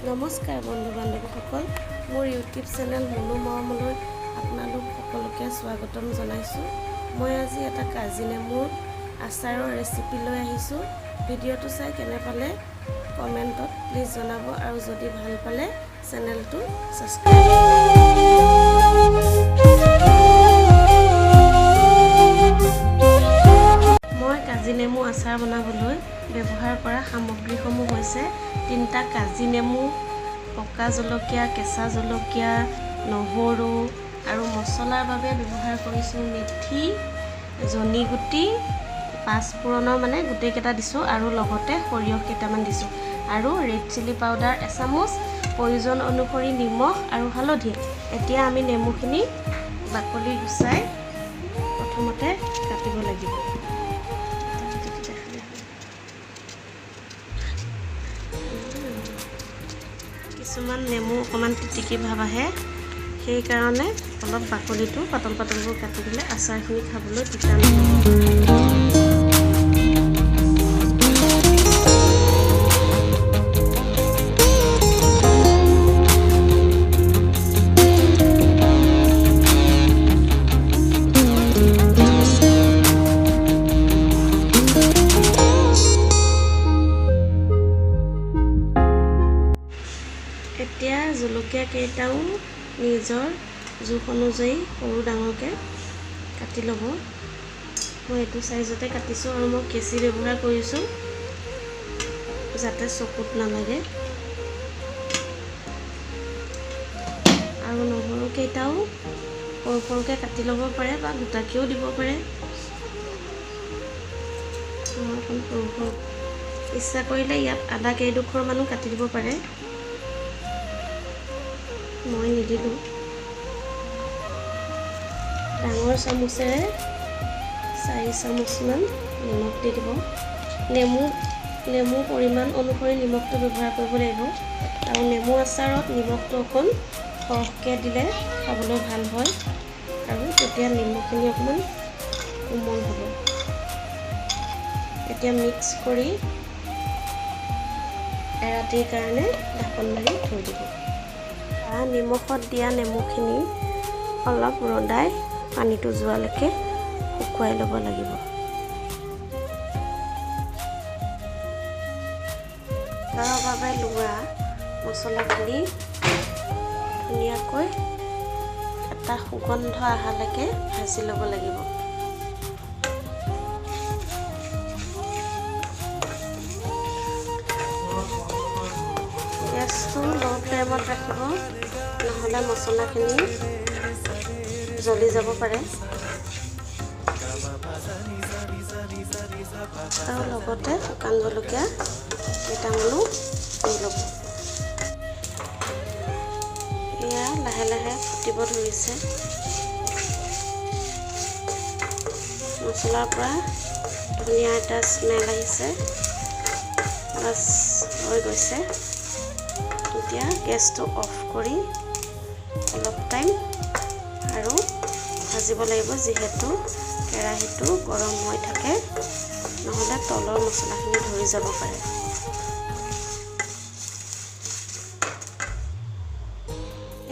নমস্কাৰ বন্ধু বান্ধৱীসকল, মোৰ ইউটিউব চেনেল মুনু মৰমলৈ আপোনালোক সকলোকে স্বাগতম জনাইছোঁ। মই আজি এটা কাজি নেমুৰ আচাৰৰ ৰেচিপি লৈ আহিছোঁ। ভিডিঅ'টো চাই কেনে পালে কমেণ্টত প্লিজ জনাব আৰু যদি ভাল পালে চেনেলটো ছাবস্ক্ৰাইব মই কাজি নেমু আচাৰ বনাবলৈ ব্যৱহাৰ কৰা সামগ্ৰীসমূহ হৈছে 3টা কাজি নেমু, পকা জলকীয়া, কেঁচা জলকীয়া, নহৰু আৰু মছলাৰ বাবে ব্যৱহাৰ কৰিছোঁ মেথি, জনিগুটি, পাঁচফোৰণৰ গোটেইকেইটা দিছোঁ আৰু লগতে সৰিয়হ কেইটামান দিছোঁ আৰু ৰেড চিলি পাউডাৰ এচামুচ, প্ৰয়োজন অনুসৰি নিমখ আৰু হালধি। এতিয়া আমি নেমুখিনি বাকলি গুচাই প্ৰথমতে কাটিব লাগিব। কিছুমান নেমু অকণমান তিতিকি ভাৱ আহে, সেইকাৰণে অলপ বাকলিটো পাতল পাতলকৈ কাটি দিলে আচাৰখিনি খাবলৈ তিতা নহয়। এতিয়া জলকীয়া কেইটাও নিজৰ জোখ অনুযায়ী সৰু ডাঙৰকৈ কাটি ল'ব। মই এইটো চাইজতে কাটিছোঁ আৰু মই কেঁচি ব্যৱহাৰ কৰিছোঁ যাতে চকুত নালাগে। আৰু নহৰু কেইটাও সৰু সৰুকৈ কাটি ল'ব পাৰে বা গোটাকৈও দিব পাৰে। অকণ সৰু সৰু ইচ্ছা কৰিলে ইয়াত আদা কেইডোখৰ মানো কাটি দিব পাৰে, মই নিদিলোঁ। ডাঙৰ চামুচেৰে 4 চামুচমান নিমখ দি দিব। নেমু পৰিমাণ অনুসৰি নিমখটো ব্যৱহাৰ কৰিব লাগিব আৰু নেমু আচাৰত নিমখটো অকণ সৰহকৈ দিলে খাবলৈ ভাল হয় আৰু তেতিয়া নেমুখিনি অকণমান কোমল হ'ব। এতিয়া মিক্স কৰি এৰাতিৰ কাৰণে ঢাকন মাৰি থৈ দিব। নিমখত দিয়া নেমুখিনি অলপ ৰদাই পানীটো যোৱালৈকে শুকুৱাই ল'ব লাগিব। তাৰ বাবে লোৱা মছলাখিনি ধুনীয়াকৈ এটা সুগন্ধ অহালৈকে ভাজি ল'ব লাগিব। গেছটো ল' ফ্লেমত ৰাখিব, নহ'লে মছলাখিনি জ্বলি যাব পাৰে। আৰু লগতে শুকান জলকীয়া কেইটামানো দি ল'ব। এয়া লাহে লাহে ফুটিব ধৰিছে। মছলাৰ পৰা ধুনীয়া এটা স্মেল আহিছে, বাছ হৈ গৈছে। এতিয়া গেছটো অফ কৰি অলপ টাইম আৰু ভাজিব লাগিব, যিহেতু কেৰাহীটো গৰম হৈ থাকে, নহ'লে তলৰ মছলাখিনি ধৰি যাব পাৰে।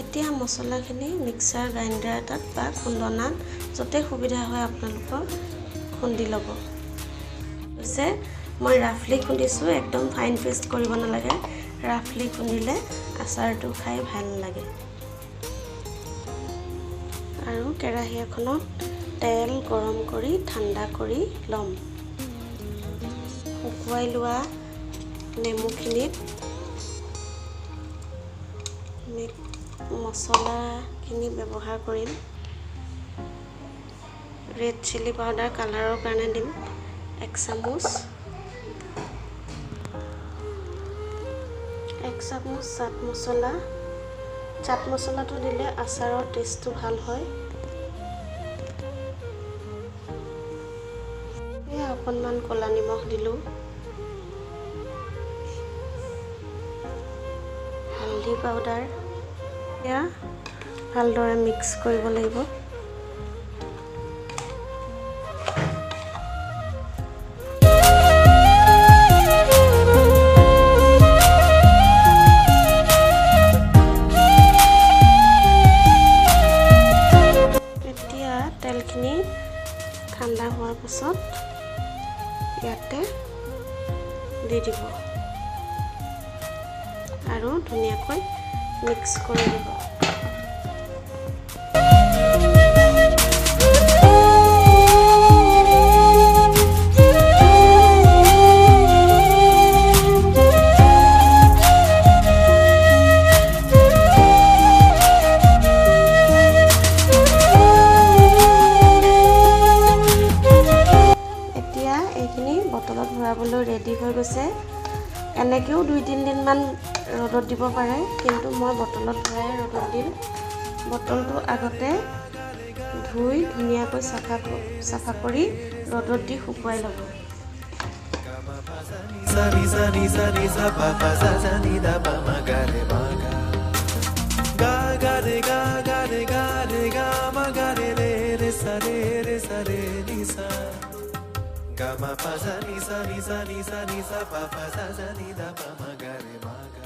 এতিয়া মছলাখিনি মিক্সাৰ গ্ৰাইণ্ডাৰ এটাত বা খুন্দনাত য'তে সুবিধা হয় আপোনালোকৰ খুন্দি ল'ব। পিছে মই ৰাফলি খুন্দিছোঁ, একদম ফাইন পেষ্ট কৰিব নালাগে। ৰাফলি খুন্দিলে আচাৰটো খাই ভাল লাগে। আৰু কেৰাহী এখনত তেল গৰম কৰি ঠাণ্ডা কৰি ল'ম। শুকুৱাই লোৱা নেমুখিনিত মছলাখিনি ব্যৱহাৰ কৰিম। ৰেড চিলি পাউডাৰ কালাৰৰ কাৰণে দিম 1 চামুচ। 1 চামুচ চাট মছলাটো দিলে আচাৰৰ টেষ্টটো ভাল হয়। অকণমান ক'লা নিমখ দিলোঁ। হালধি পাউডাৰ। এতিয়া ভালদৰে মিক্স কৰিব লাগিব। আৰু ধুনীয়াকৈ মিক্স কৰি দিব। এইখিনি বটলত ভৰাবলৈ ৰেডি হৈ গৈছে। এনেকৈও 2-3 দিনমান ৰ'দত দিব পাৰে, কিন্তু মই বটলত ভৰাই ৰ'দত দিম। বটলটো আগতে ধুই ধুনীয়াকৈ চাফা কৰি ৰ'দত দি শুকুৱাই ল'ব। Ga ma pa za ni sa ni sa ni sa ni sa pa pa za za ni da pa ma ga re ma ga.